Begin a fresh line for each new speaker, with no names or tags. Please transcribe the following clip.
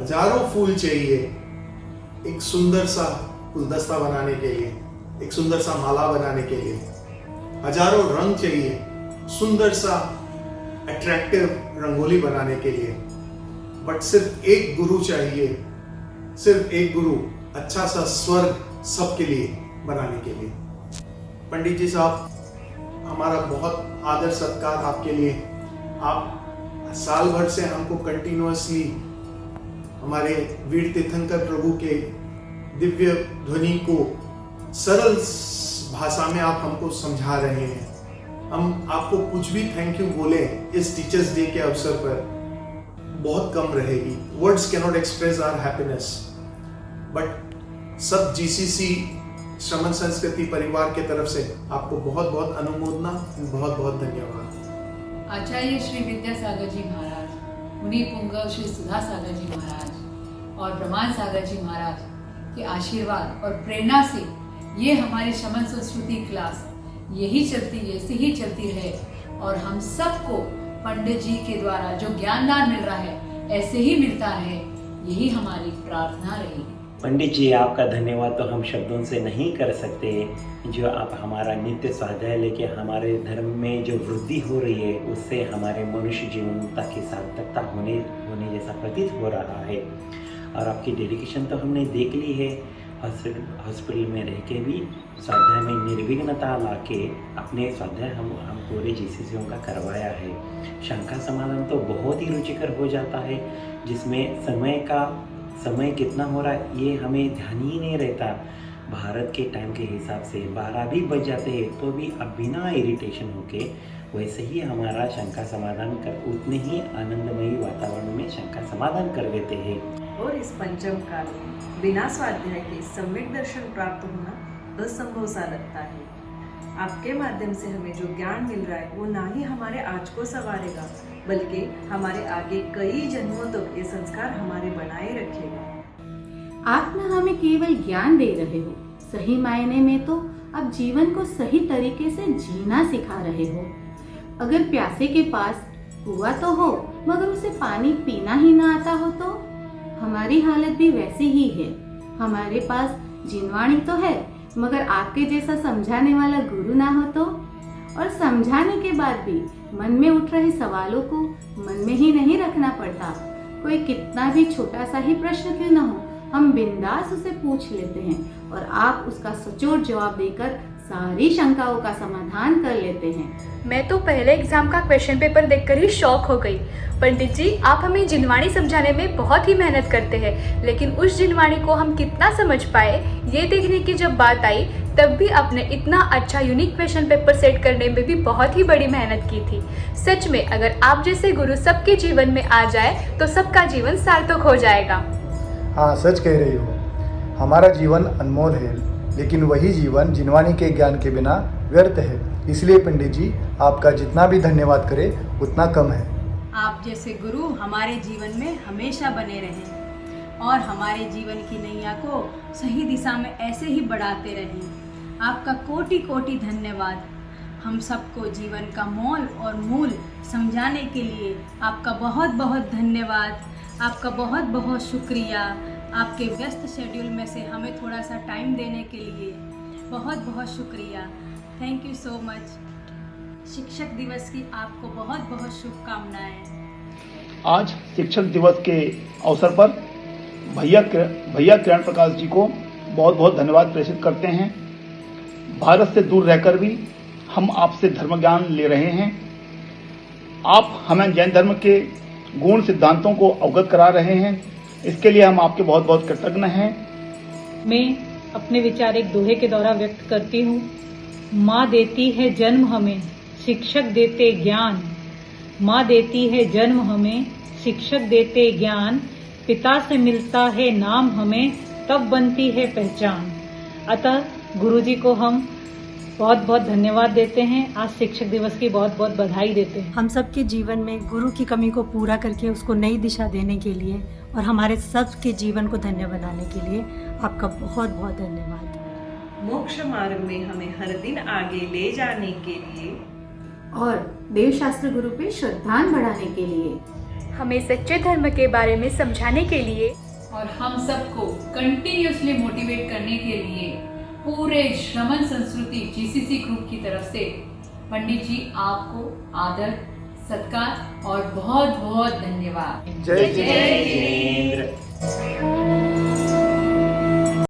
हजारों फूल चाहिए एक सुंदर सा गुलदस्ता बनाने के लिए, एक सुंदर सा माला बनाने के लिए। हजारों रंग चाहिए सुंदर सा अट्रैक्टिव रंगोली बनाने के लिए। बट सिर्फ एक गुरु चाहिए, सिर्फ एक गुरु अच्छा सा स्वर्ग सबके लिए बनाने के लिए। पंडित जी साहब, हमारा बहुत आदर सत्कार आपके लिए। आप साल भर से हमको कंटिन्यूअसली हमारे वीर तीर्थंकर प्रभु के दिव्य ध्वनि को सरल भाषा में आप हमको समझा रहे हैं। हम आपको कुछ भी थैंक यू बोले इस टीचर्स डे के अवसर पर बहुत कम रहेगी। Words can not express our happiness. But सब जीसीसी श्रमण संस्कृति परिवार के तरफ से आपको बहुत बहुत अनुमोदना, बहुत बहुत धन्यवाद।
आचार्य श्री विद्यासागर जी महाराज, मुनि पुंगव श्री सुधा सागर जी महाराज और ब्रह्मांड सागर जी महाराज के आशीर्वाद और प्रेरणा से ये हमारी शमन संस्कृति क्लास यही चलती है, ऐसे ही चलती रहे और हम सबको पंडित जी के द्वारा जो ज्ञानदान मिल रहा है ऐसे ही मिलता रहे, यही हमारी प्रार्थना रहेगी।
पंडित जी, आपका धन्यवाद तो हम शब्दों से नहीं कर सकते। जो आप हमारा नित्य स्वाध्याय लेके हमारे धर्म में जो वृद्धि हो रही है उससे हमारे मनुष्य जीवनता की सार्थकता होने जैसा प्रतीत हो रहा है। और आपकी डेडिकेशन तो हमने देख ली है। हॉस्पिटल में रह के भी स्वाध्याय में निर्विघ्नता लाके अपने स्वाध्याय हम पूरे जीसीसीओं का करवाया है। शंका समाधान तो बहुत ही रुचिकर हो जाता है, जिसमें समय कितना हो रहा है ये हमें ध्यान ही नहीं रहता। भारत के टाइम के हिसाब से 12 भी बज जाते हैं तो भी अब बिना इरिटेशन होके वैसे ही हमारा शंका समाधान कर उतने ही आनंदमयी वातावरण में शंका समाधान कर देते हैं।
और इस पंचम काल में बिना स्वाध्याय के सम्यक दर्शन प्राप्त होना असंभव सा लगता है। आपके माध्यम से हमें जो ज्ञान मिल रहा है वो ना ही हमारे आज को संवारेगा, बल्कि हमारे आगे कई जन्मों तक ये संस्कार हमारे बनाए रखेगा।
आप न हमें केवल ज्ञान दे रहे हो, सही मायने में तो आप जीवन को सही तरीके से जीना सिखा रहे हो। अगर प्यासे के पास कुआं तो हो मगर उसे पानी पीना ही ना आता हो तो हमारी हालत भी वैसी ही है। हमारे पास जिनवाणी तो है मगर आपके जैसा समझाने वाला गुरु ना हो तो, और समझाने के बाद भी मन में उठ रहे सवालों को मन में ही नहीं रखना पड़ता। कोई कितना भी छोटा सा ही प्रश्न क्यों ना हो, हम बिंदास उसे पूछ लेते हैं और आप उसका सचोट जवाब देकर सारी शंकाओं का समाधान कर लेते हैं।
मैं तो पहले एग्जाम का क्वेश्चन पेपर देखकर ही शॉक हो गई। पंडित जी, आप हमें जिनवाणी समझाने में बहुत ही मेहनत करते हैं, लेकिन उस जिनवाणी को हम कितना समझ पाए ये देखने की जब बात आई तब भी आपने इतना अच्छा यूनिक क्वेश्चन पेपर सेट करने में भी बहुत ही बड़ी मेहनत की थी। सच में अगर आप जैसे गुरु सबके जीवन में आ जाए तो सबका जीवन सार्थक हो जाएगा।
हाँ, सच कह रही हो। हमारा जीवन अनमोल है, लेकिन वही जीवन जिनवाणी के ज्ञान के बिना व्यर्थ है। इसलिए पंडित जी, आपका जितना भी धन्यवाद करें उतना कम है।
आप जैसे गुरु हमारे जीवन में हमेशा बने रहें और हमारे जीवन की नैया को सही दिशा में ऐसे ही बढ़ाते रहें। आपका कोटि कोटि धन्यवाद। हम सबको जीवन का मोल और मूल समझाने के लिए आपका बहुत बहुत धन्यवाद। आपका बहुत बहुत शुक्रिया। आपके व्यस्त शेड्यूल में से हमें थोड़ा सा टाइम देने के लिए बहुत बहुत शुक्रिया। Thank you so much. शिक्षक दिवस की आपको बहुत बहुत शुभकामनाएं।
आज शिक्षक दिवस के अवसर पर भैया किरण प्रकाश जी को बहुत बहुत धन्यवाद प्रेषित करते हैं। भारत से दूर रहकर भी हम आपसे धर्म ज्ञान ले रहे हैं। आप हमें जैन धर्म के गुण सिद्धांतों को अवगत करा रहे हैं। इसके लिए हम आपके बहुत बहुत कृतज्ञ हैं।
मैं अपने विचार एक दोहे के द्वारा व्यक्त करती हूँ। माँ देती है जन्म हमें, शिक्षक देते ज्ञान। माँ देती है जन्म हमें, शिक्षक देते ज्ञान। पिता से मिलता है नाम हमें, तब बनती है पहचान। अतः गुरुजी को हम बहुत बहुत धन्यवाद देते हैं। आज शिक्षक दिवस की बहुत बहुत बधाई देते हैं।
हम सबके जीवन में गुरु की कमी को पूरा करके उसको नई दिशा देने के लिए और हमारे सबके जीवन को धन्य बनाने के लिए आपका बहुत बहुत धन्यवाद।
मोक्ष मार्ग में हमें हर दिन आगे ले जाने के लिए
और देवशास्त्र गुरु पे श्रद्धान बढ़ाने के लिए
हमें सच्चे धर्म के बारे में समझाने के लिए
और हम सबको कंटिन्यूसली मोटिवेट करने के लिए पूरे श्रमण संस्कृति जीसीसी ग्रुप की तरफ से पंडित जी आपको आदर, सत्कार और बहुत बहुत धन्यवाद।
जय
जय जिनेंद्र।